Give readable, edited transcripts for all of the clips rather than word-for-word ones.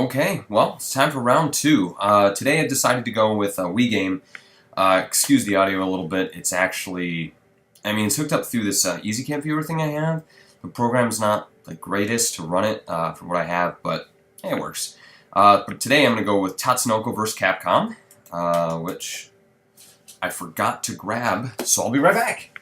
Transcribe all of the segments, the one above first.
Okay, well, it's time for round two. Today I decided to go with a Wii game. Excuse the audio a little bit. It's actually, it's hooked up through this EasyCam viewer thing I have. The program's not the greatest to run it for what I have, but it works. But today I'm going to go with Tatsunoko vs. Capcom, which I forgot to grab, so I'll be right back.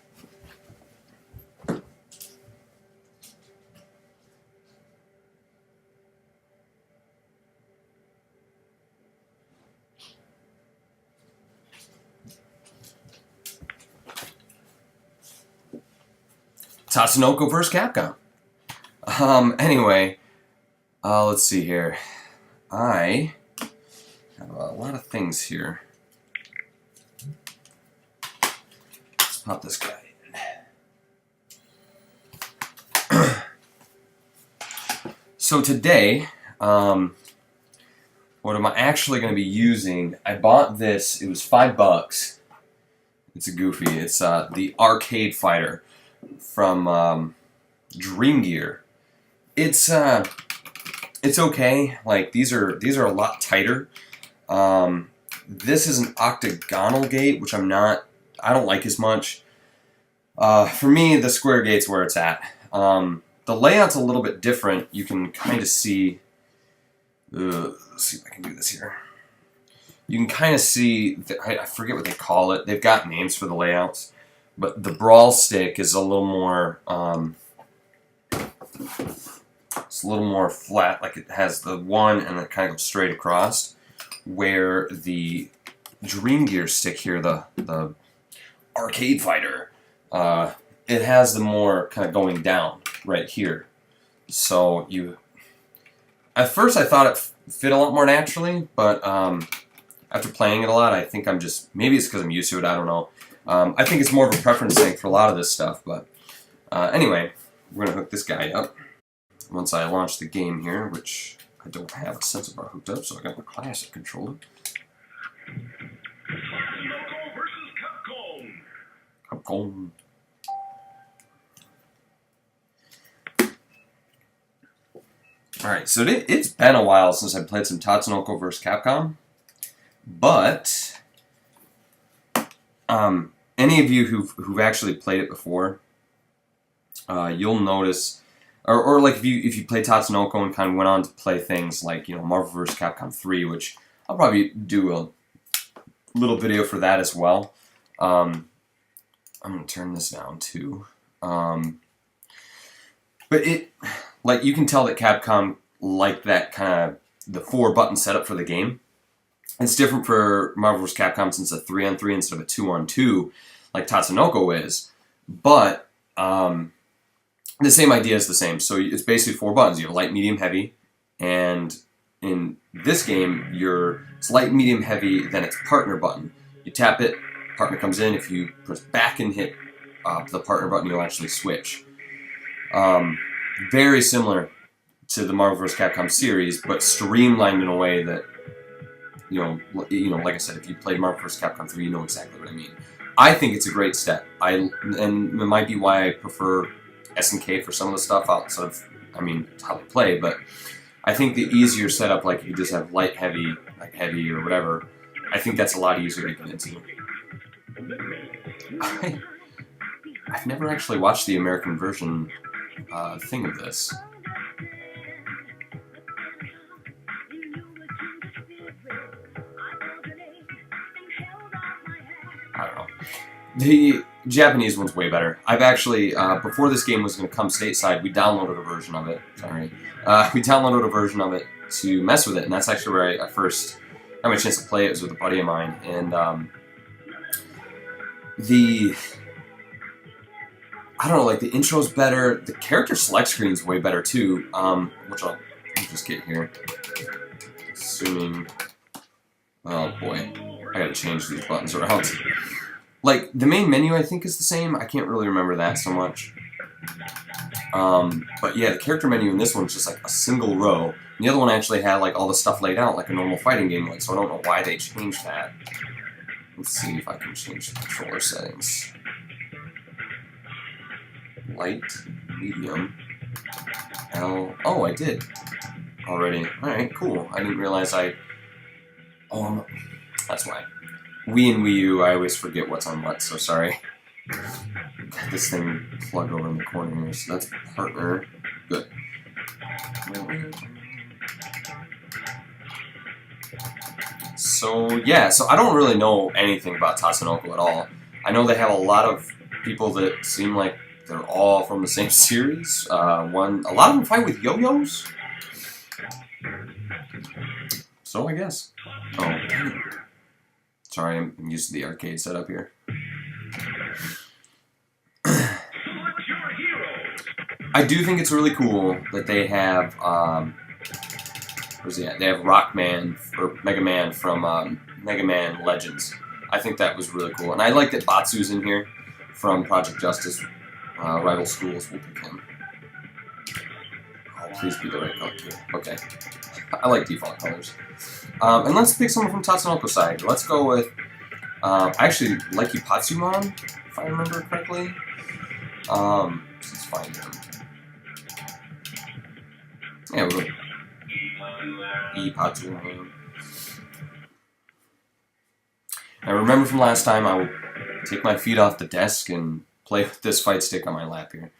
Tatsunoko vs. Capcom. Anyway, let's see here. I have a lot of things here. Let's pop this guy in. So today, what am I actually going to be using? I bought this. It was $5. It's a goofy. It's the Arcade Fighter from Dream Gear. It's okay. Like these are a lot tighter. This is an octagonal gate, which I don't like as much. For me, the square gate's where it's at. The layout's a little bit different. You can kind of see. Let's see if I can do this here. You can kind of see. I forget what they call it. They've got names for the layouts. But the brawl stick is a little more, it's a little more flat, like it has the one and it kind of goes straight across, where the Dream Gear stick here, the Arcade Fighter, it has the more kind of going down right here. So at first I thought it fit a lot more naturally, but after playing it a lot, I think maybe it's because I'm used to it, I don't know. I think it's more of a preference thing for a lot of this stuff, but anyway, we're going to hook this guy up. Once I launch the game here, which I don't have a sensor bar hooked up, so I got my classic controller. Tatsunoko versus Capcom. Capcom. Alright, so it's been a while since I played some Tatsunoko vs. Capcom, but any of you who've actually played it before, you'll notice, or like if you play Tatsunoko and kind of went on to play things like Marvel vs. Capcom 3, which I'll probably do a little video for that as well. I'm gonna turn this down too. But like you can tell that Capcom liked that kind of the 4-button setup for the game. It's different for Marvel vs. Capcom since it's a 3-on-3 instead of a 2-on-2, like Tatsunoko is. But the same idea is the same. So it's basically 4 buttons. You have light, medium, heavy, and in this game, it's light, medium, heavy, then it's partner button. You tap it, partner comes in. If you press back and hit the partner button, you'll actually switch. Very similar to the Marvel vs. Capcom series, but streamlined in a way that like I said, if you played Marvel vs. Capcom 3, you know exactly what I mean. I think it's a great step. And it might be why I prefer SNK for some of the stuff outside of, how they play, but I think the easier setup, like you just have light, heavy, like heavy or whatever, I think that's a lot easier to get into. I've never actually watched the American version thing of this. I don't know. The Japanese one's way better. I've actually, before this game was going to come stateside, we downloaded a version of it. Sorry. We downloaded a version of it to mess with it, and that's actually where I first got my chance to play it. It was with a buddy of mine, and I don't know, like the intro's better, the character select screen's way better too, which I'll just get here. Assuming, oh boy, I gotta change these buttons around. Like, the main menu I think is the same, I can't really remember that so much. But yeah, the character menu in this one's just like a single row. And the other one actually had like all the stuff laid out like a normal fighting game would, so I don't know why they changed that. Let's see if I can change the controller settings. Light, medium, L. Oh, I did. already. Alright, cool. I didn't realize I... Oh, that's why. Wii and Wii U, I always forget what's on what, so sorry. Got this thing plugged over in the corner here, so that's partner. Good. So, yeah, so I don't really know anything about Tatsunoko at all. I know they have a lot of people that seem like they're all from the same series. A lot of them fight with yo-yos? So, I guess. Oh, sorry, I'm used to the arcade setup here. I do think it's really cool that they have, where's he at? They have Rockman, or Mega Man from Mega Man Legends. I think that was really cool. And I like that Batsu's in here from Project Justice, Rival Schools. We'll pick him. Oh, please be the right color too. Okay. I like default colors. And let's pick someone from Tatsunoko's side. Let's go with, actually, Leiki Patsumon, if I remember correctly. Let's find him. Yeah, we'll go Patsumon. I remember from last time, I will take my feet off the desk and play with this fight stick on my lap here.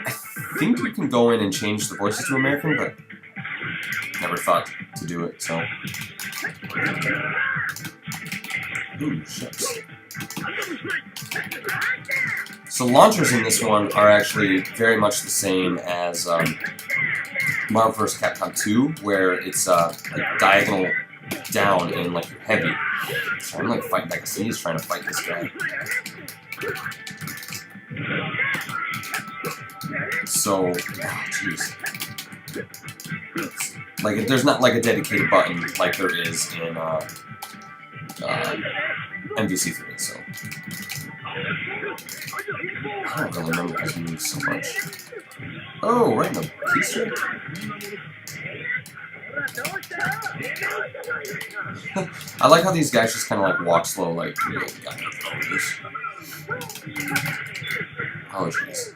I think you can go in and change the voices to American, but never thought to do it, so... Ooh, shucks. So launchers in this one are actually very much the same as Marvel vs. Capcom 2, where it's like diagonal down and like you're heavy. So I'm like fighting back. So he's trying to fight this guy. So, jeez. Like there's not like a dedicated button like there is in MVC3, so I don't really remember his moves so much. Oh, right in the keystrike. I like how these guys just kind of like walk slow, like oh jeez,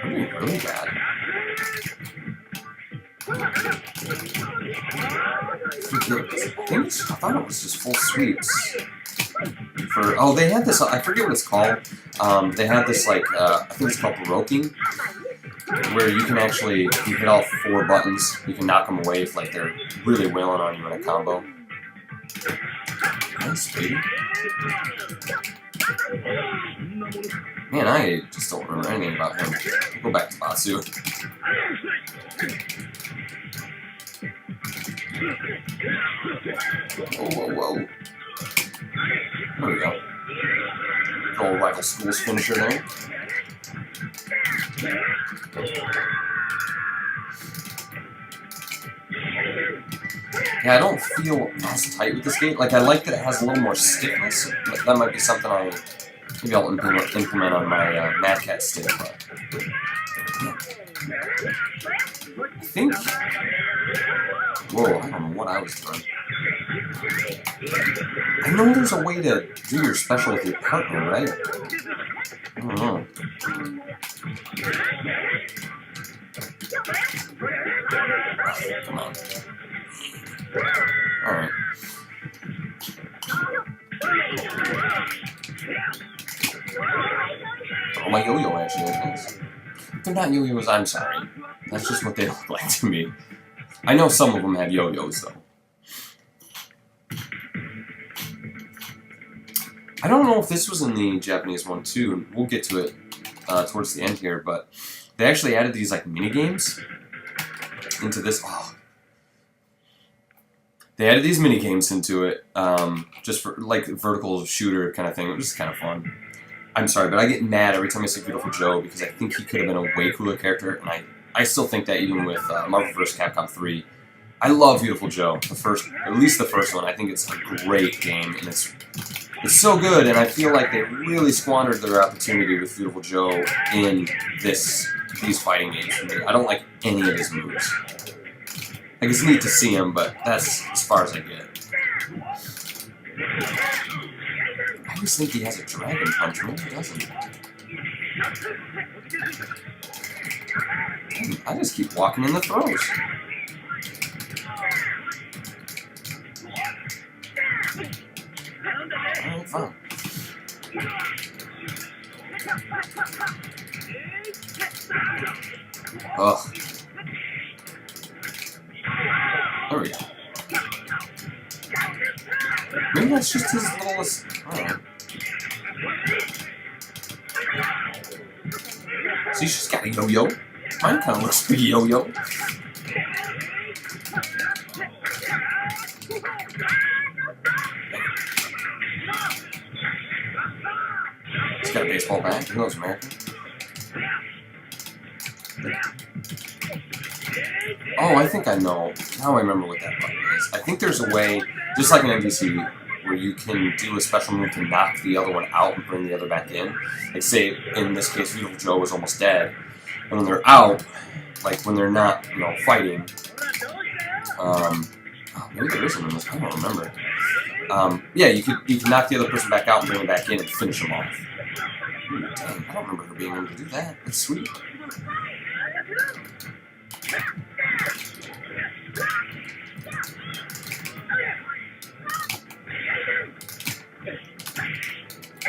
I'm doing really bad. I thought it was just full sweeps. Oh, they had this, I forget what it's called. They had this, like, I think it's called Baroking, where you can actually, if you hit all 4 buttons, you can knock them away if, like, they're really wailing on you in a combo. Nice, baby. Man, I just don't remember anything about him. We'll go back to Batsu. Whoa, whoa, whoa. There we go. Good old Rival Schools finisher there. Yeah, I don't feel as tight with this game. Like, I like that it has a little more stiffness. That might be something maybe I'll implement on my Mad Cat stick, but... Yeah. I think... Whoa, I don't know what I was doing. I know there's a way to do your special with your partner, right? I don't know. Come on. Alright. Oh, my yo-yo actually is nice. They're not yo-yos, I'm sorry. That's just what they look like to me. I know some of them have yo-yos, though. I don't know if this was in the Japanese one, too. We'll get to it towards the end here, but they actually added these, like, mini-games into this. Oh. They added these mini-games into it, just for, like, vertical shooter kind of thing. It was kind of fun. I'm sorry, but I get mad every time I see Beautiful Joe because I think he could have been a way cooler character, and I still think that even with Marvel vs. Capcom 3. I love Beautiful Joe, at least the first one. I think it's a great game, and it's so good, and I feel like they really squandered their opportunity with Beautiful Joe in these fighting games for me. I don't like any of his moves. Like, it's neat to see him, but that's as far as I get. I always think he has a dragon punch. Maybe he doesn't. Dang, I just keep walking in the throws. Alright, fine. Ugh. There we go. Maybe that's just his littlest. Alright. See, she's got a yo-yo. Mine kind of looks like a yo-yo. He's got a baseball bat. He loves American. Oh, I think I know. Now I remember what that button is. I think there's a way, just like an MVC, where you can do a special move to knock the other one out and bring the other back in. Like, say, in this case, Beautiful Joe was almost dead. And when they're out, like when they're not, you know, fighting, oh, maybe there isn't in this, I don't remember. Yeah, you can knock the other person back out and bring them back in and finish them off. Dang, I don't remember her being able to do that. That's sweet.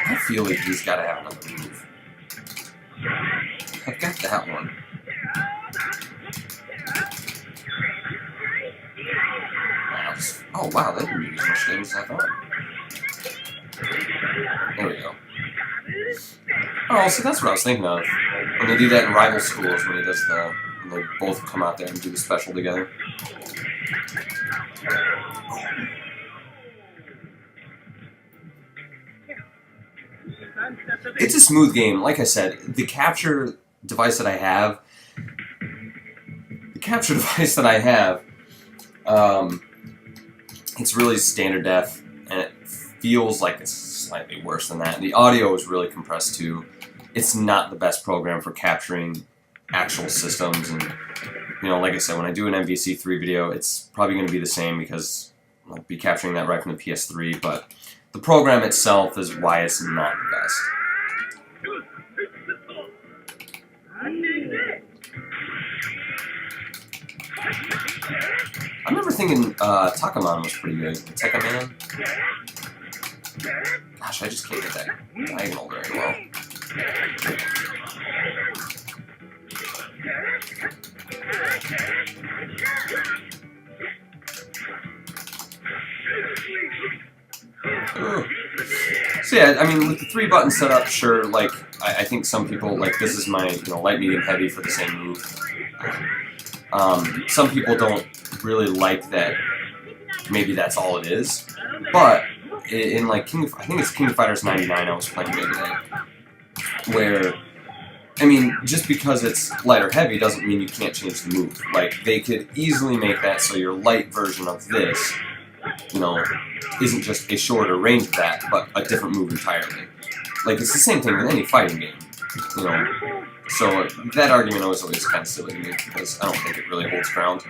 I feel like he's got to have another move. I've got that one. Oh wow, that didn't do as much damage as I thought. There we go. Oh, so that's what I was thinking of. When they do that in rival schools, when he does the, when they both come out there and do the special together. It's a smooth game. Like I said, the capture device that I have, it's really standard def, and it feels like it's slightly worse than that. And the audio is really compressed too. It's not the best program for capturing actual systems, and you know, like I said, when I do an MVC3 video, it's probably going to be the same because I'll be capturing that right from the PS3, but the program itself is why it's not the best. I remember thinking Takamon was pretty good. Tekaman? Gosh, I just can't get that diagonal very well. Ooh. So yeah, I mean, with the 3-button setup, sure, like, I think some people, like, this is my, you know, light, medium, heavy for the same move. Some people don't really like that, maybe that's all it is, but in like I think it's King of Fighters 99 I was playing the other day, where, I mean, just because it's light or heavy doesn't mean you can't change the move. Like, they could easily make that so your light version of this, you know, isn't just a shorter range of that, but a different move entirely. Like, it's the same thing with any fighting game, you know. So that argument was always kind of silly to me because I don't think it really holds ground.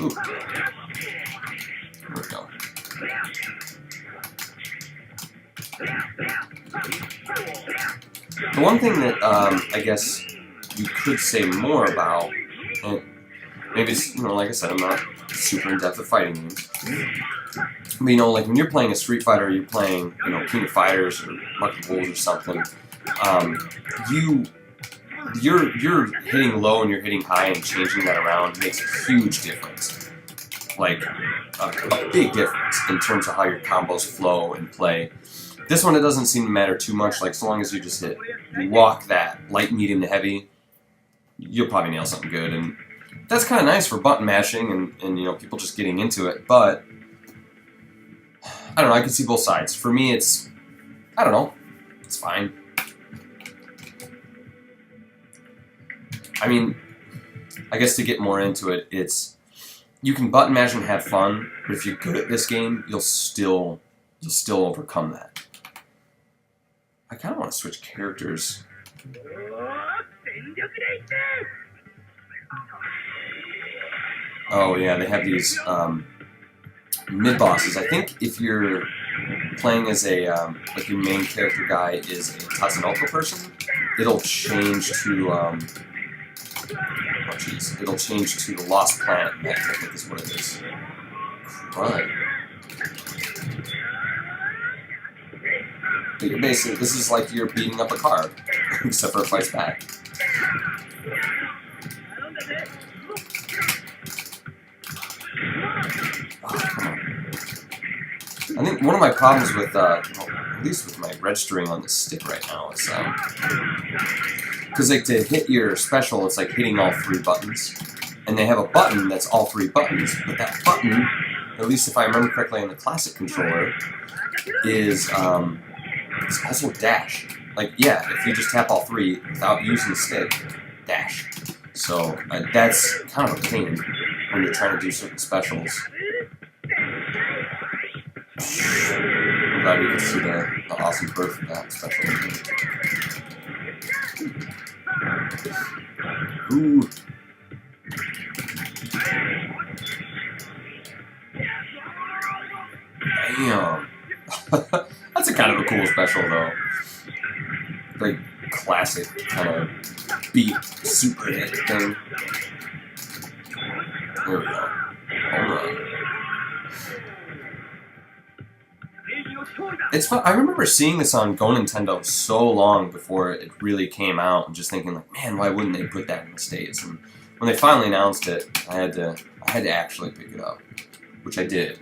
Ooh. There we go. The one thing that I guess you could say more about, and maybe it's, you know, like I said, I'm not super in-depth at fighting games, but you know, like when you're playing a Street Fighter, or you're playing, you know, King of Fighters or Market Bulls or something, you're hitting low and you're hitting high, and changing that around makes a huge difference. Like, a big difference in terms of how your combos flow and play. This one, it doesn't seem to matter too much. Like, so long as you just walk that light, medium to heavy, you'll probably nail something good. And that's kind of nice for button mashing and you know, people just getting into it. But I don't know, I can see both sides. For me, it's, I don't know, it's fine. I mean, I guess to get more into it, it's, you can button mash and have fun, but if you're good at this game, you'll still overcome that. I kind of want to switch characters. Oh yeah, they have these mid-bosses. I think if you're playing as a, like your main character guy is a Tatsunoko person, it'll change to, oh jeez, it'll change to the Lost Planet mech, I think is what it is. Crud. But basically, this is like you're beating up a car, except for it fights back. Oh, come on. I think one of my problems with, well, at least with my registering on the stick right now is, because like to hit your special, it's like hitting all 3 buttons, and they have a button that's all 3 buttons, but that button, at least if I remember correctly on the classic controller, is it's also dash. Like, yeah, if you just tap all 3 without using the stick, dash. So that's kind of a pain when you're trying to do certain specials. I'm glad we can see the awesome birth of that special. Ooh. Damn. That's a kind of a cool special, though. Very classic kind of beat super hit thing. There we go. Alright. It's fun. I remember seeing this on Go Nintendo so long before it really came out, and just thinking like, man, why wouldn't they put that in the States? And when they finally announced it, I had to actually pick it up, which I did.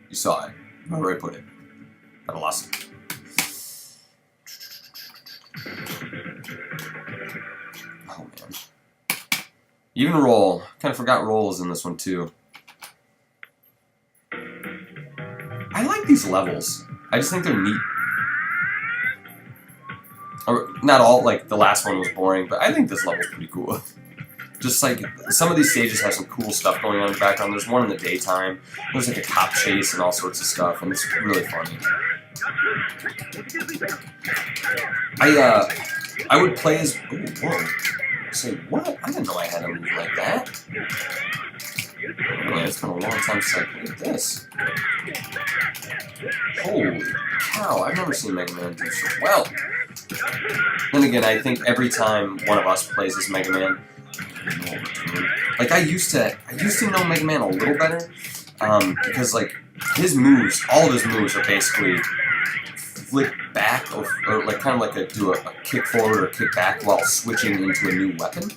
You saw it. Where I put it. I lost it. Oh man. Even Roll. Kind of forgot Roll is in this one too. I like these levels. I just think they're neat. Or, not all, like, the last one was boring, but I think this level's pretty cool. Just, like, some of these stages have some cool stuff going on in the background. There's one in the daytime. There's, like, a cop chase and all sorts of stuff, and it's really funny. I would play as... Oh, whoa. Say, what? I didn't know I had a move like that. Man, it's been a long time since I played this. Holy cow, I've never seen Mega Man do so well. Then again, I think every time one of us plays as Mega Man, like I used to know Mega Man a little better, because like his moves, all of his moves are basically flick back or like kind of like do a kick forward or kick back while switching into a new weapon.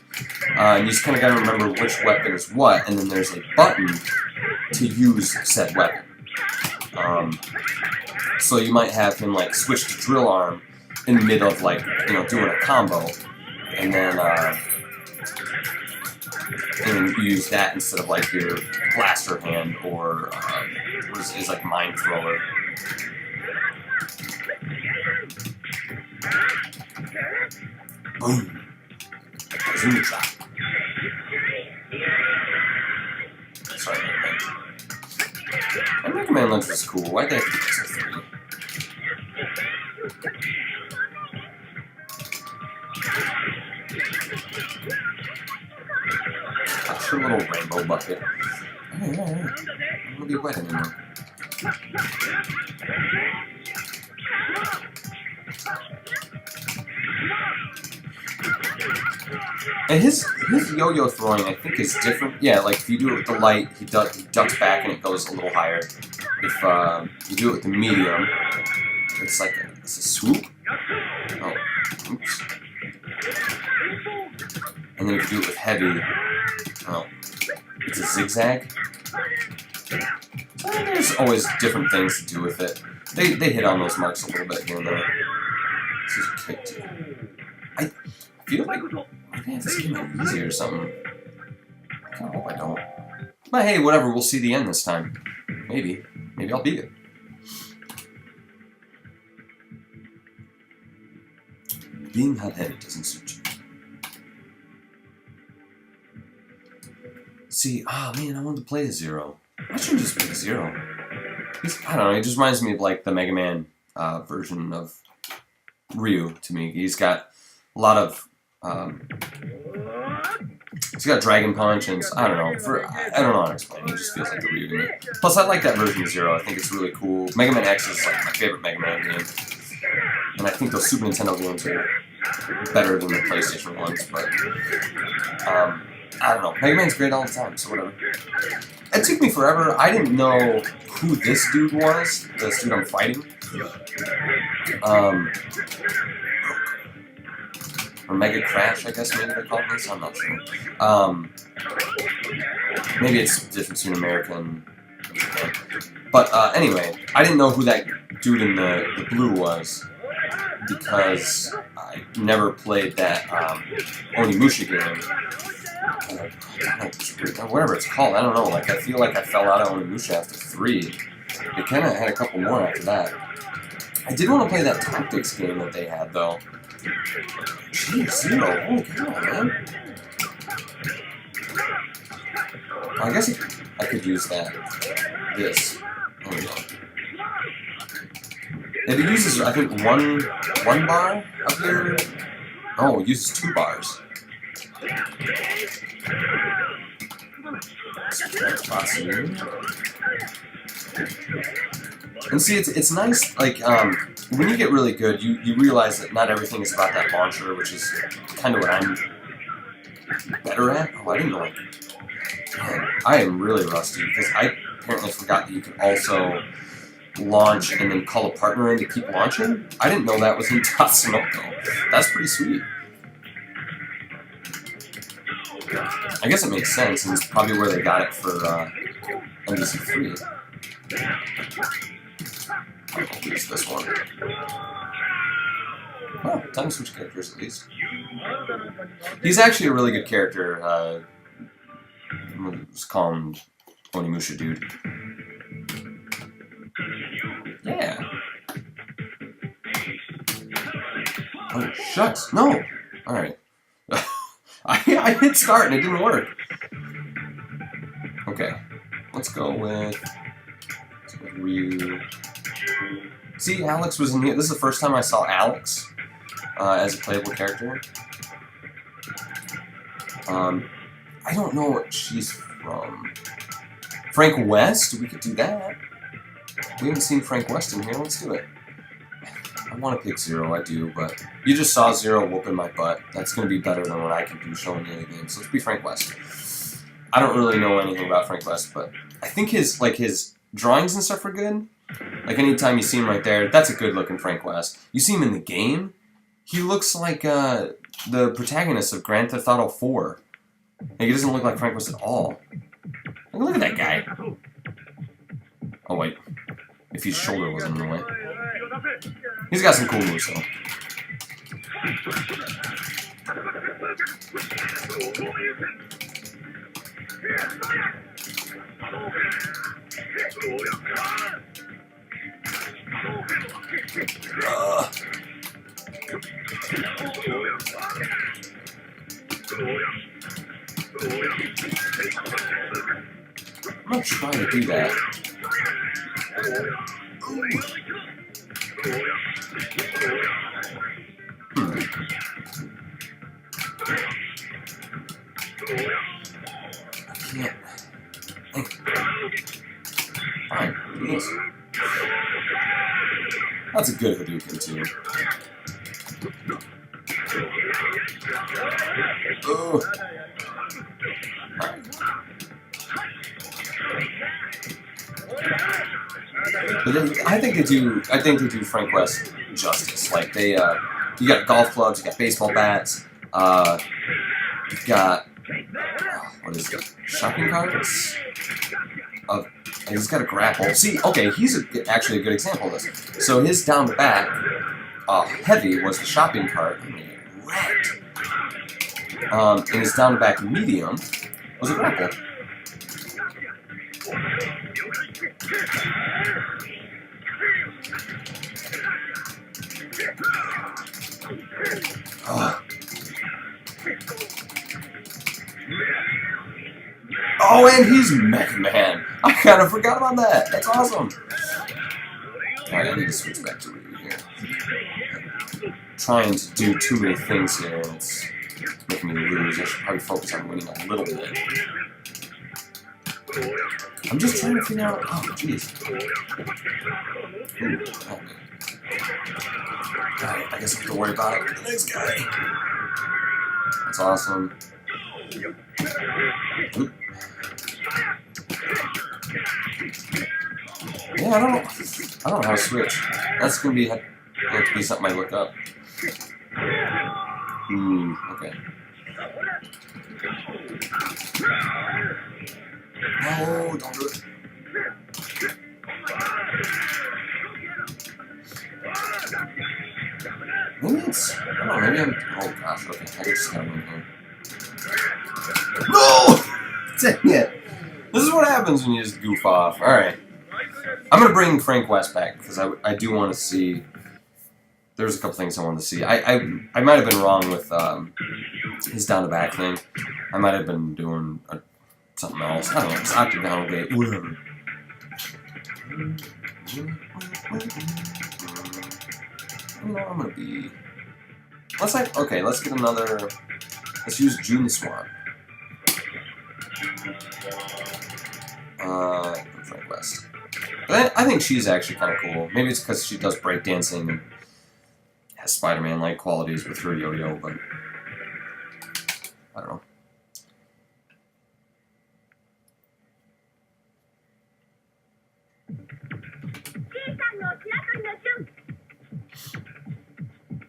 And you just kind of got to remember which weapon is what, and then there's a button to use said weapon. So you might have him like switch to drill arm in the middle of like, you know, doing a combo, and then use that instead of like your blaster hand or what is like mind thrower. Boom. Zoom trap. Sorry, Mega Man. And Mega Man Lunch was cool. Why'd they have to do this at 3? That's your little rainbow bucket. Hey, hey, hey. I'm gonna be wet anymore. And his yo-yo throwing, I think, is different. Yeah, like if you do it with the light, he ducks back and it goes a little higher. If you do it with the medium, it's like it's a swoop. Oh, oops. And then if you do it with heavy, oh, it's a zigzag. So there's always different things to do with it. They hit on those marks a little bit here and there. This is kick too. I feel like maybe I have to skip it easy or something. I kind of hope I don't. But hey, whatever, we'll see the end this time. Maybe. Maybe I'll beat it. Being hot-headed doesn't suit you. See, oh man, I wanted to play Zero. I should just pick Zero. I don't know, it just reminds me of like the Mega Man version of Ryu to me. He's got a lot of he's got Dragon Punch, and I don't know. I don't know how to explain it. He just feels like a Ryu to me. Plus, I like that version of Zero. I think it's really cool. Mega Man X is like my favorite Mega Man game, and I think those Super Nintendo games are better than the PlayStation ones. But I don't know. Mega Man's great all the time, so whatever. It took me forever. I didn't know who this dude was. This dude I'm fighting. Or Mega Crash, I guess maybe they call this. I'm not sure. Maybe it's different between America and Japan. But anyway, I didn't know who that dude in the blue was because I never played that Onimusha game. Whatever it's called, I don't know. Like I feel like I fell out of Onimusha after 3. It kind of had a couple more after that. I did want to play that tactics game that they had though. Jeez, Zero, holy cow, man. I guess I could use that. This. There we go. It uses, I think, one bar up here. Oh, it uses 2 bars. And see, it's nice, like, when you get really good, you realize that not everything is about that launcher, which is kind of what I'm better at. Oh, I didn't know. Man, I am really rusty, because I apparently forgot that you could also launch and then call a partner in to keep launching. I didn't know that was in Tatsunoko. That's pretty sweet. I guess it makes sense, and it's probably where they got it for MVC3. I'll use this one. Oh, time to switch characters at least. He's actually a really good character. Let's call him Onimusha dude. Yeah. Oh, shucks. No! Alright. I hit start and it didn't work. Okay. Let's go with Ryu. See, Alex was in here. This is the first time I saw Alex as a playable character. I don't know what she's from. Frank West? We could do that. We haven't seen Frank West in here. Let's do it. I want to pick Zero, I do, but you just saw Zero whooping my butt. That's going to be better than what I can do showing you the game. So let's be Frank West. I don't really know anything about Frank West, but I think his drawings and stuff are good. Like anytime you see him right there, that's a good looking Frank West. You see him in the game, he looks like the protagonist of Grand Theft Auto 4. Like, he doesn't look like Frank West at all. Like, look at that guy. Oh wait, if his shoulder wasn't in the way. He's got some cool moves though. I'm not trying to do that. I can't. Fine, do this. That's a good Hadouken too. Oh. Alright. But then, I think they do Frank West justice. Like they, you got golf clubs, you got baseball bats, you've got what is it? Shopping carts. He's got a grapple. See, okay, he's actually a good example of this. So his down the back, heavy was the shopping cart. I mean, wrecked. And his down the back medium was a grapple. Oh, and he's Mega Man. I kind of forgot about that. That's awesome. Alright, I need to switch back to Ryu here. trying to do too many things here, and it's making me lose. I should probably focus on winning a little bit. I'm just trying to figure out. Oh, jeez. Ooh, oh, alright, I guess I have to worry about it. The next guy. That's awesome. Oop. Yeah, I don't know how to switch. That's gonna be something I look up. Okay. No, don't do it. Maybe it's, I don't know, maybe I'm, oh gosh, okay, I just got one here. No! Dang it. This is what happens when you just goof off. Alright. I'm going to bring Frank West back, because I do want to see, there's a couple things I wanted to see. I might have been wrong with his down-to-back thing. I might have been doing something else. I don't know, it's octagonal gate, whatever. You know, I'm gonna be. Let's get another. Let's use June Swan. Frank West. But I think she's actually kind of cool. Maybe it's because she does breakdancing and has Spider-Man-like qualities with her yo-yo, but I don't know.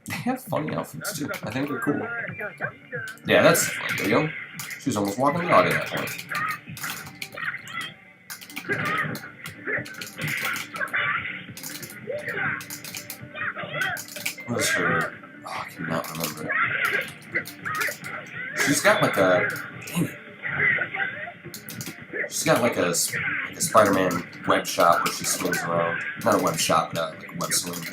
They have funny outfits too. I think they're cool. Yeah, that's funny, yo-yo. She was almost walking the dog at that point. What is her? Oh, I cannot remember. She's got like a. Dang it. She's got like a Spider-Man web shot where she swings around. Not a web shot, but like a web swing.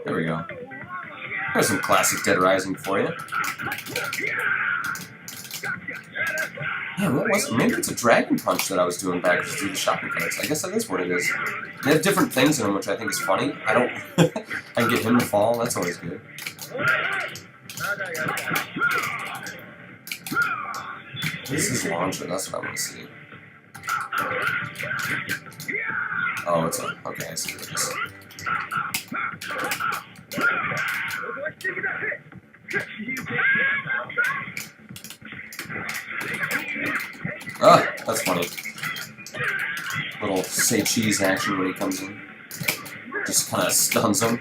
There we go. There's some classic Dead Rising for you. Yeah, what was it? Maybe it's a Dragon Punch that I was doing back through the shopping carts. I guess that is what it is. They have different things in them, which I think is funny. I don't... I can get him to fall. That's always good. This is launcher. That's what I want to see. Oh, it's a... Okay, I see what it is. Ah, that's funny. Little say cheese action when he comes in. Just kind of stuns him.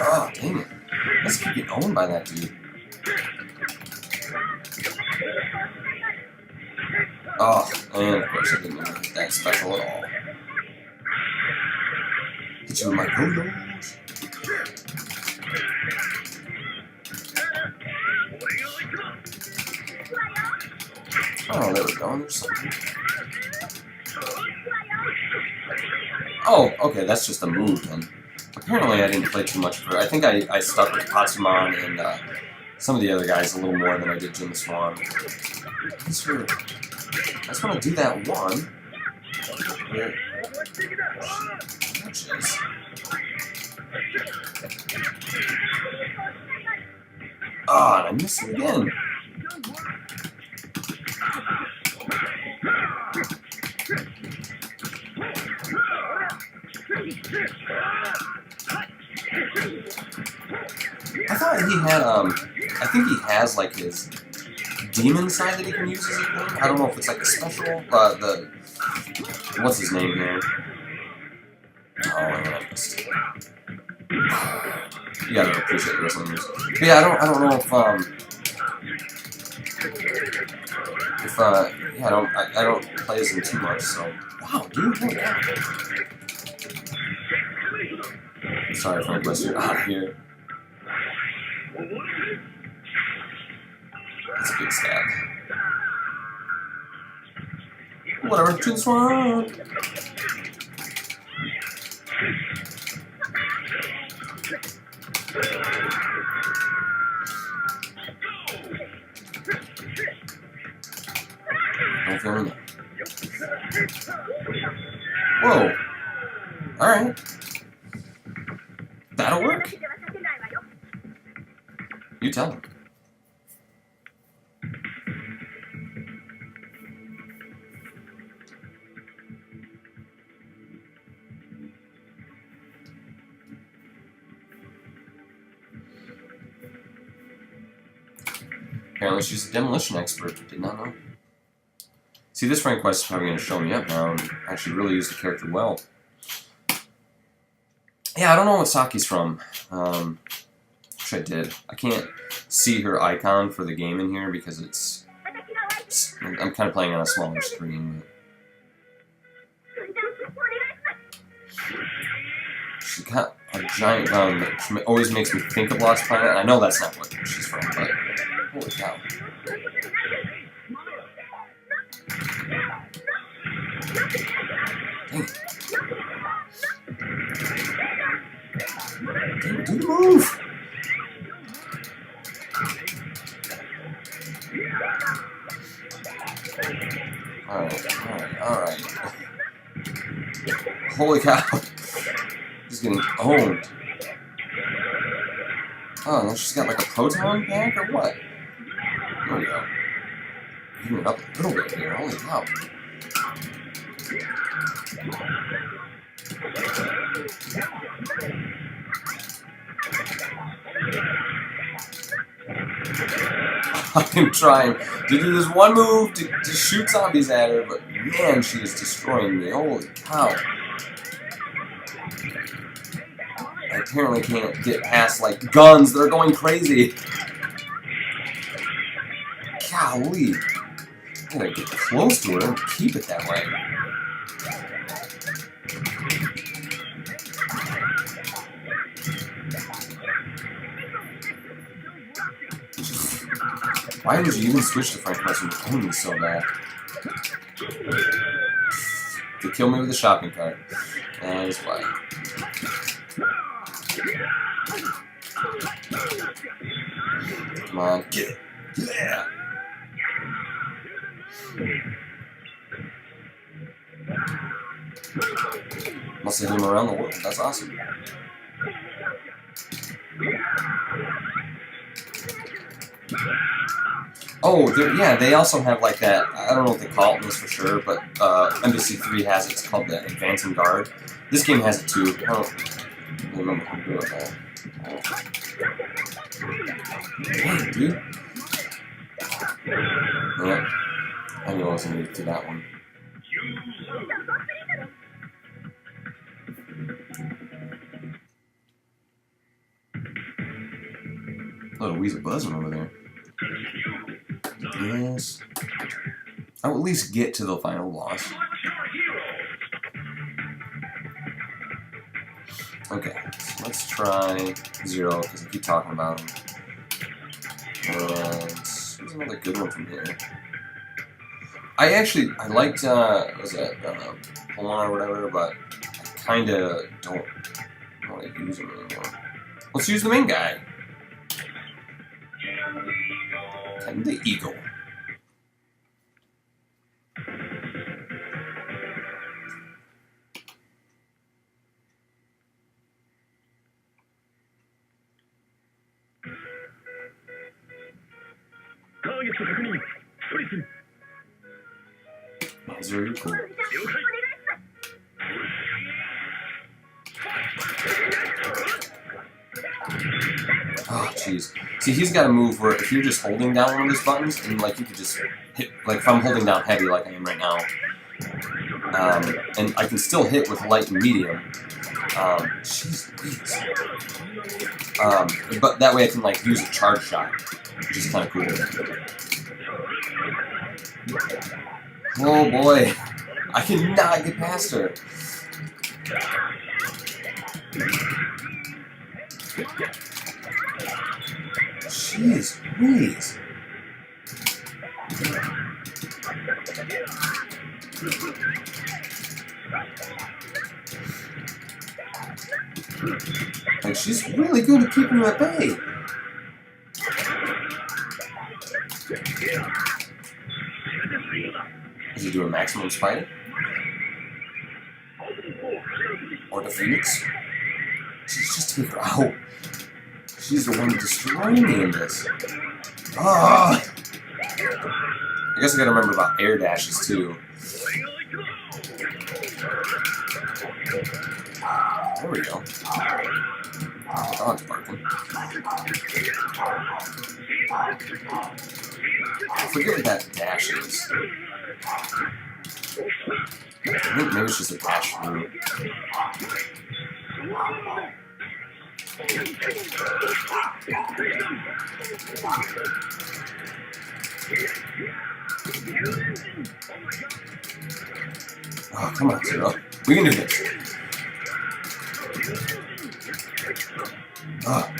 Oh, dang it. Let's keep getting owned by that dude. Oh, and of course I didn't even hit that special at all. Hit you with my yo-yos. Oh, there we go. There's something. Oh, okay, that's just a move then. Apparently I didn't play too much for it. I think I stuck with Tatsunoko and some of the other guys a little more than I did Jim the Swan. I just want to do that one. Where? Jeez. Ah, and I missed it again. I thought he had, I think he has, like, his demon side that he can use as a thing. I don't know if it's, like, a special, what's his name here? Oh, I missed it. You gotta appreciate the wrestling moves. But yeah, I don't know yeah, I don't play as him too much, so. Wow, dude, holy cow. Sorry, Frank West, you're out of here. That's a big stab. Whatever, choose one. Whoa. Alright. That'll work. You tell him. Apparently she's a demolition expert. Did not know. See, this rank quest is probably going to show me up now and actually really use the character well. Yeah, I don't know what Saki's from. Wish I did. I can't see her icon for the game in here because I'm kind of playing on a smaller screen. She's got a giant gun that always makes me think of Lost Planet, and I know that's not what she's from, but holy cow. Dang. Dude, move! Alright. Holy cow. She's getting owned. Oh, now she's got like a proton pack or what? There we go. Even it up a little bit here. Holy cow. I'm trying to do this one move to shoot zombies at her, but man, she is destroying me. Holy cow. I apparently can't get past, like, guns that are going crazy. Golly. I'm gonna get close to her and keep it that way. Why would you even switch to Frank West when you're owning me so bad? To kill me with a shopping cart. That is why. Come on, get it. Yeah! Must have hit him around the world. That's awesome. Oh, yeah, they also have like that, I don't know what they call it this for sure, but Embassy 3 has it, it's called the Advancing Guard. This game has it too. I don't remember how to do it though. Dang, dude. Yeah, I knew I was going to do that one. Little weasel buzzing over there. Yes. I will at least get to the final boss. Okay, so let's try Zero, because I keep talking about him. And there's another good one from here. I liked, was it, Pulmon or whatever, but I kinda don't want to use him anymore. Let's use the main guy. And the eagle. That's very cool. Oh, jeez. See, he's got a move where if you're just holding down one of his buttons, and like you could just hit, like if I'm holding down heavy like I am right now, and I can still hit with light and medium. Jeez. But that way I can like use a charge shot, which is kind of cool. Oh boy, I cannot get past her. Jeez, please. Like, she's really good at keeping you at bay. Does he do a maximum spite? Phoenix. She's just take her out. She's the one destroying me in this. Ah! I guess I gotta remember about air dashes too. There we go. The dog's barking. I forget what that dash is. I think maybe it's just a dash through. Oh, come on, Zero. We can do this. Oh,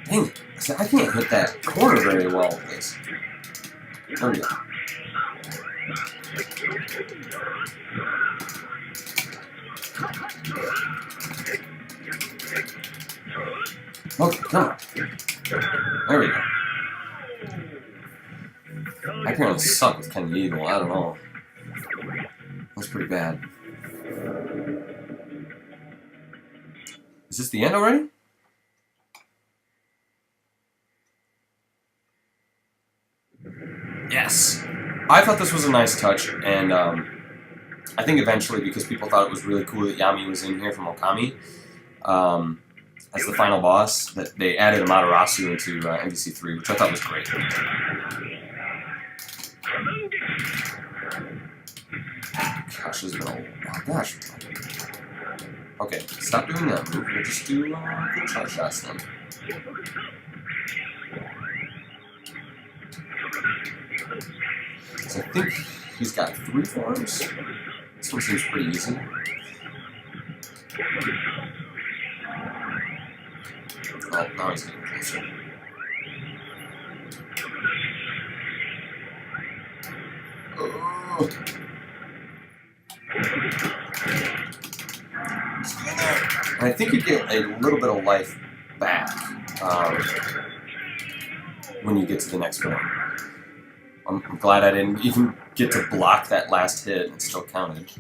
dang it. See, I can't hit that corner very well with this. There we go. Okay, come on. There we go. I apparently suck with Ken the Eagle. I don't know. That's pretty bad. Is this the end already? Yes! I thought this was a nice touch, and I think eventually, because people thought it was really cool that Yami was in here from Okami, as the final boss, that they added Amaterasu into MVC3, which I thought was great. Gosh, this has been a... Oh, gosh. Okay, stop doing that move. We'll just do good shot shots then. So I think he's got 3 forms. This one seems pretty easy. Oh, now he's getting closer. Oh. And I think you get a little bit of life back when you get to the next one. I'm glad I didn't even get to block that last hit and it still counted.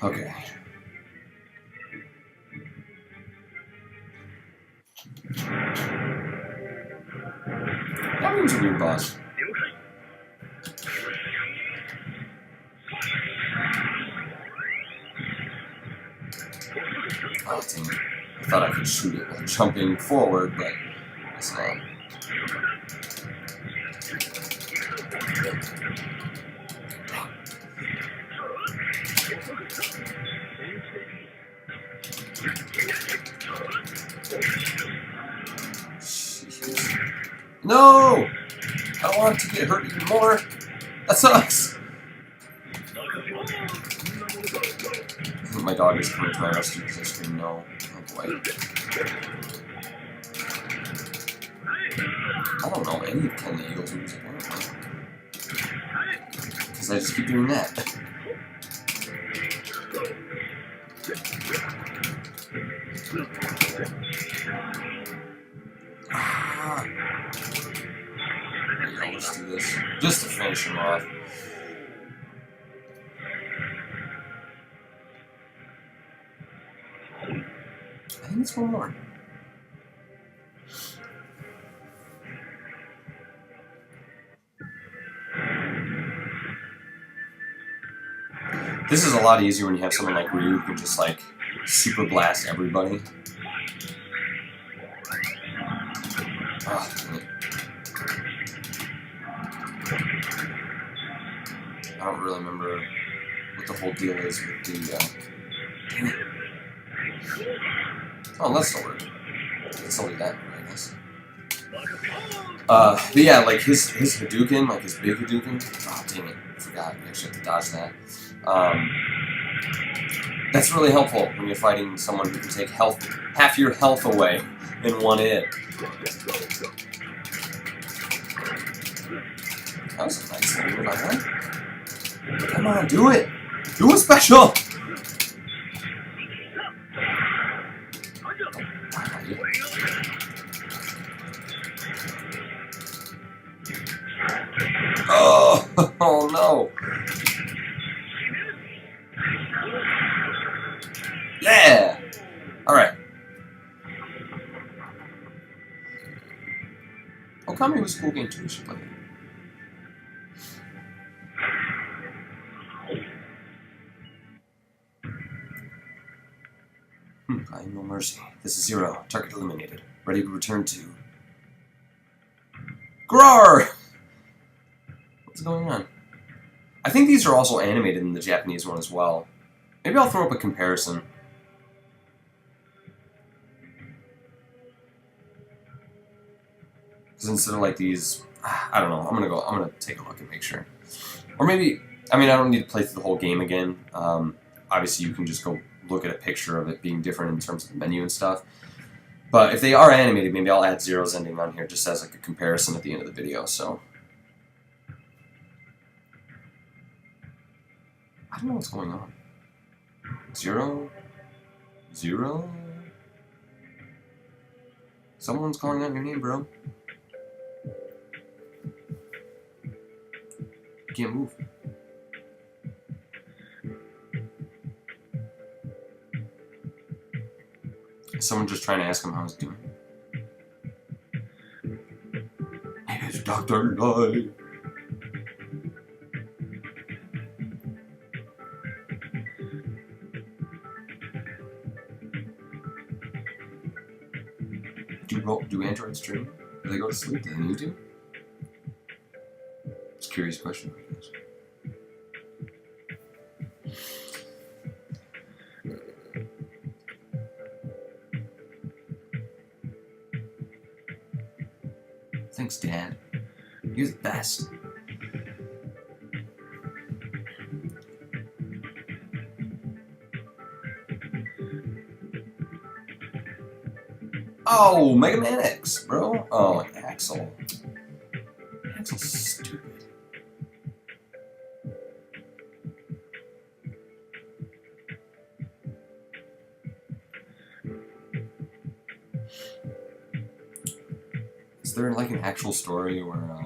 Okay. That was a weird boss. Oh, dang it. I thought I could shoot it while jumping forward, but it's not. Jeez. No! I don't want to get hurt even more. That sucks. I think my dog is coming to my rescue because I scream no. Oh boy. I don't know any of Ken the Eagle's moves apparently. Because I just keep doing that. Ah. There you go, let's do this. Just to finish him off. I think it's one more. This is a lot easier when you have someone like Ryu who can just like super blast everybody. Oh, dang it. I don't really remember what the whole deal is with the dang it. Oh, that's still working. It's only that, I guess. But yeah, like his Hadouken, like his big Hadouken. Oh, dang it. I forgot. We actually have to dodge that. That's really helpful when you're fighting someone who can take half your health away in one hit. That was a nice little move, I think. Come on, do it! Do a special! Oh, oh no! Yeah! Alright. Okami was a cool game too, we should play it. I am no mercy. This is Zero. Target eliminated. Ready to return to... Grar! What's going on? I think these are also animated in the Japanese one as well. Maybe I'll throw up a comparison. Because instead of like these... I don't know. I'm gonna take a look and make sure. Or maybe... I mean, I don't need to play through the whole game again. Obviously, you can just go look at a picture of it being different in terms of the menu and stuff. But if they are animated, maybe I'll add Zero's ending on here just as like a comparison at the end of the video, so... I don't know what's going on. Zero? Zero? Someone's calling out your name, bro. You can't move. Is someone just trying to ask him how he's doing? It is Dr. Light. Do androids dream? Do they go to sleep? Do they need to? It's a curious question, I guess. Thanks, Dad. You're the best. Oh, Mega Man X, bro. Oh, and Axel. Axel's stupid. Is there like an actual story where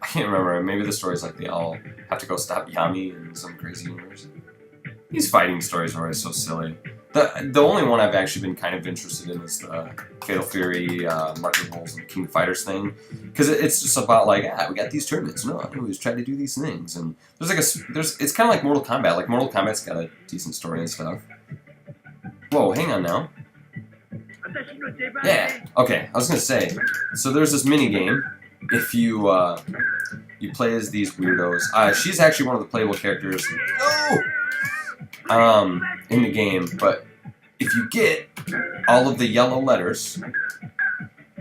I can't remember. Maybe the story's like they all have to go stop Yami in some crazy universe. These fighting stories are always so silly. The only one I've actually been kind of interested in is the Fatal Fury, Market Rules, and King of Fighters thing, because it's just about like, we got these tournaments. No, I always try to do these things, and there's like it's kind of like Mortal Kombat. Like Mortal Kombat's got a decent story and stuff. Whoa, hang on now. Yeah, okay. I was gonna say, so there's this mini game. If you you play as these weirdos, she's actually one of the playable characters. No. In the game, but if you get all of the yellow letters,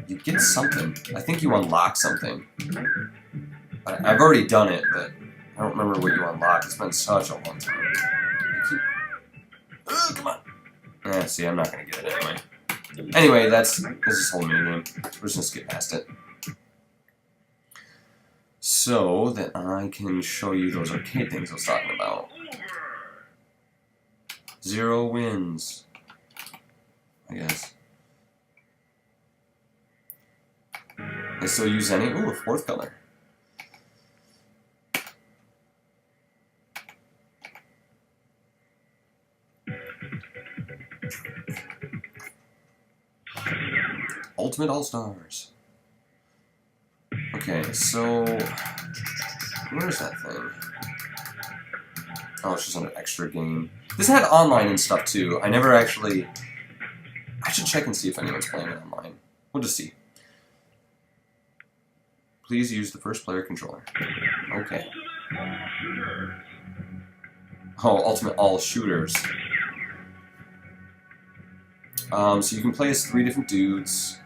you get something. I think you unlock something. I've already done it, but I don't remember what you unlock. It's been such a long time. Oh, come on. See, I'm not gonna get it anyway. Anyway, this whole minigame. We're just gonna skip past it. So that I can show you those arcade things I was talking about. Zero wins, I guess. I still use any. Ooh, a fourth color. Ultimate All-Stars. Okay, so where's that thing? Oh, it's just an extra game. This had online and stuff too. I never actually... I should check and see if anyone's playing it online. We'll just see. Please use the first player controller. Okay. Oh, Ultimate All Shooters. So you can play as 3 different dudes.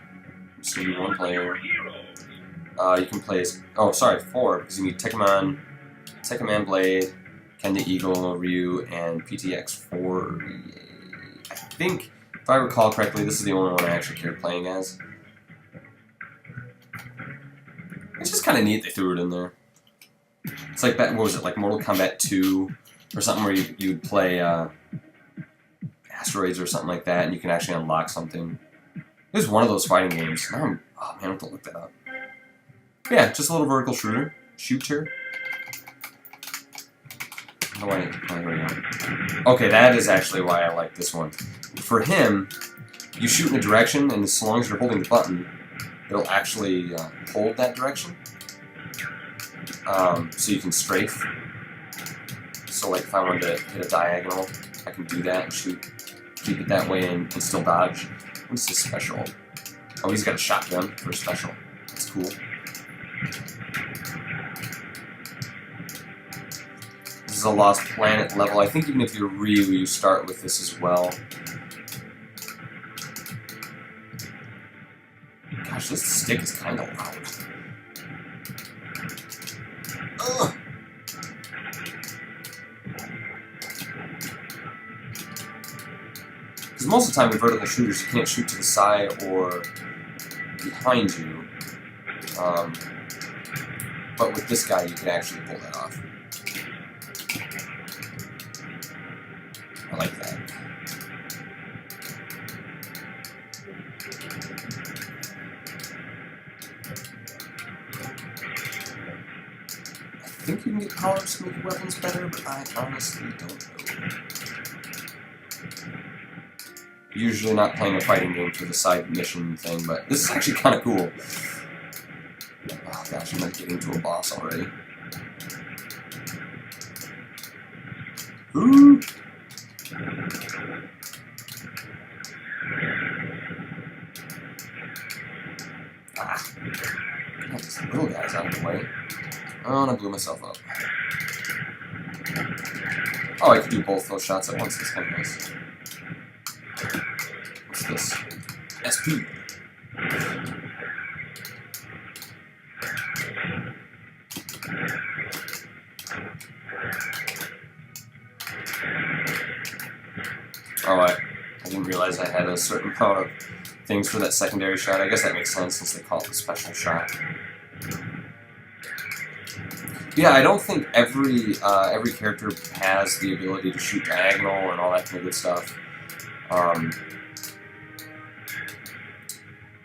So you need 1 player. You can play as... Oh, sorry, 4, because you need Tekkaman Blade, Ken the Eagle, Ryu, and PTX4. I think, if I recall correctly, this is the only one I actually care playing as. It's just kind of neat they threw it in there. It's like, what was it, like Mortal Kombat 2 or something where you'd play Asteroids or something like that, and you can actually unlock something. It was one of those fighting games. Now oh man, I have to look that up. Yeah, just a little vertical shooter. How do I... Oh, here we go. Okay, that is actually why I like this one. For him, you shoot in a direction, and as long as you're holding the button, it'll actually hold that direction. So you can strafe. So like if I wanted to hit a diagonal, I can do that and shoot, keep it that way and still dodge. What's this special? Oh, he's got a shotgun for a special. That's cool. This is a Lost Planet level. I think even if you're Ryu, you start with this as well. Gosh, this stick is kind of loud. Ugh. Because most of the time with vertical shooters, you can't shoot to the side or behind you. But with this guy, you can actually pull that off. I like that. I think you can get power-ups to make your weapons better, but I honestly don't know. Usually not playing a fighting game for the side mission thing, but this is actually kind of cool. Oh gosh, I'm not getting to a boss already. Ooh! Ah! God, these little guys out of the way. Oh, and I blew myself up. Oh, I can do both those shots at once. That's kind of nice. What's this? SP! Alright. I didn't realize I had a certain amount of things for that secondary shot. I guess that makes sense since they call it the special shot. Yeah, I don't think every character has the ability to shoot diagonal and all that kind of good stuff.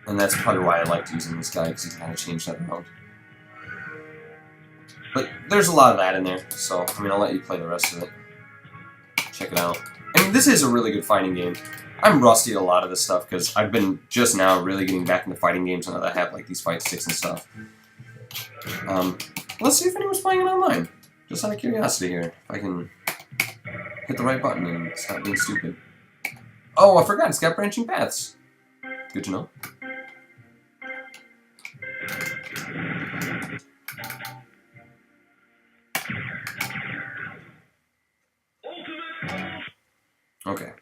And that's probably why I liked using this guy, because he kind of changed that around. But there's a lot of that in there, so I mean, I'll let you play the rest of it. Check it out. I mean, this is a really good fighting game. I'm rusty at a lot of this stuff because I've been just now really getting back into fighting games now that I have like these fight sticks and stuff. Let's see if anyone's playing it online. Just out of curiosity here. If I can hit the right button and stop being stupid. Oh, I forgot. It's got branching paths. Good to know. Okay.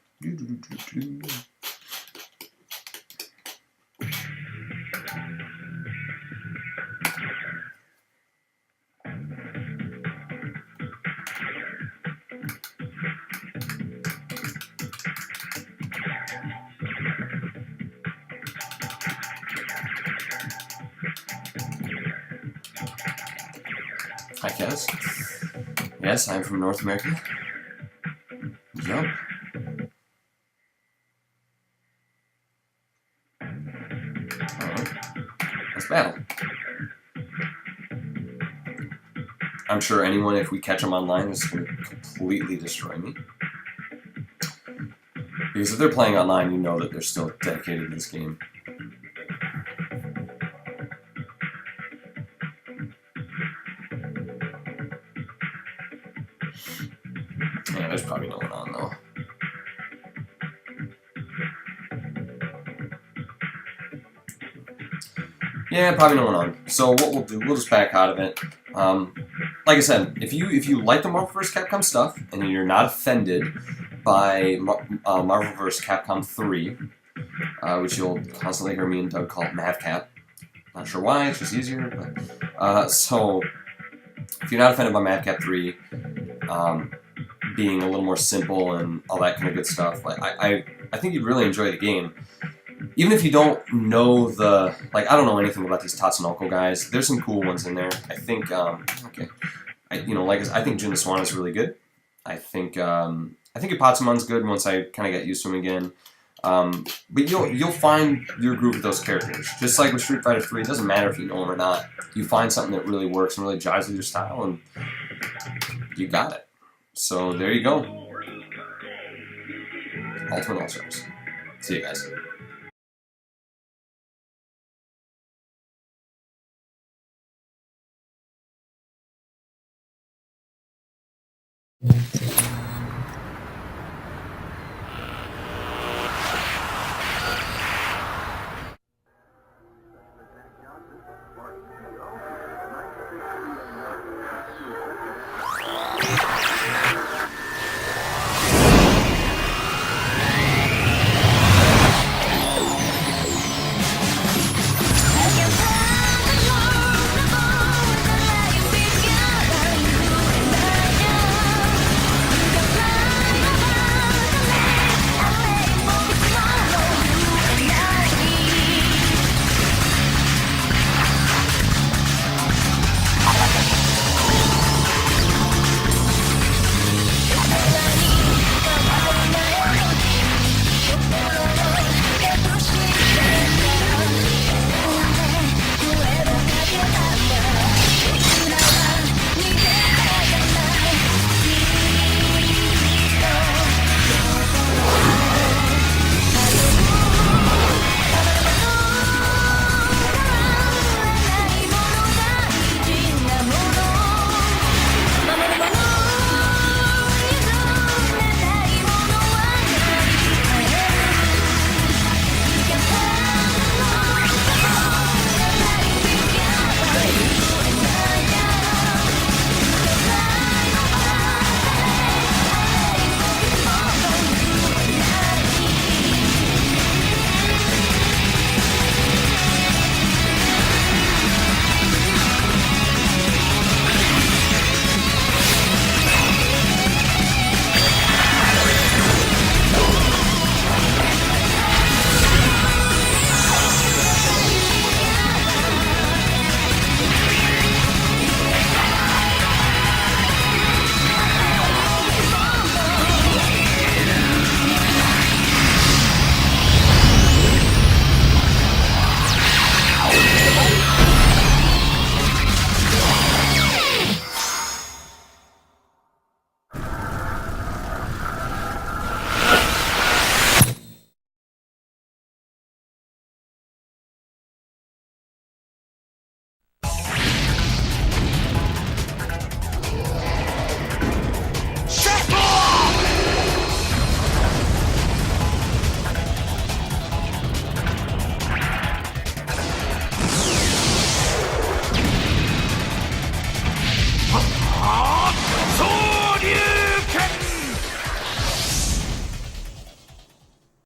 I guess. Yes, I'm from North America. Yup. Let's battle. I'm sure anyone, if we catch them online, is going to completely destroy me. Because if they're playing online, you know that they're still dedicated to this game. Yeah, there's probably no one on, though. Yeah, probably no one on. So what we'll do, we'll just back out of it. Like I said, if you like the Marvel vs. Capcom stuff, and you're not offended by Marvel vs. Capcom 3, which you'll constantly hear me and Doug call it MavCap. Not sure why, it's just easier, but... so, if you're not offended by MavCap 3, being a little more simple and all that kind of good stuff, like, I think you'd really enjoy the game. Even if you don't know the... Like, I don't know anything about these Tatsunoko guys. There's some cool ones in there. I think, okay. I think Jin the Swan is really good. I think Ipatsumon's good once I kind of get used to him again. But you'll find your groove with those characters. Just like with Street Fighter 3, it doesn't matter if you know them or not. You find something that really works and really jives with your style, and you got it. So there you go. Ultimate All-Stars. See you guys.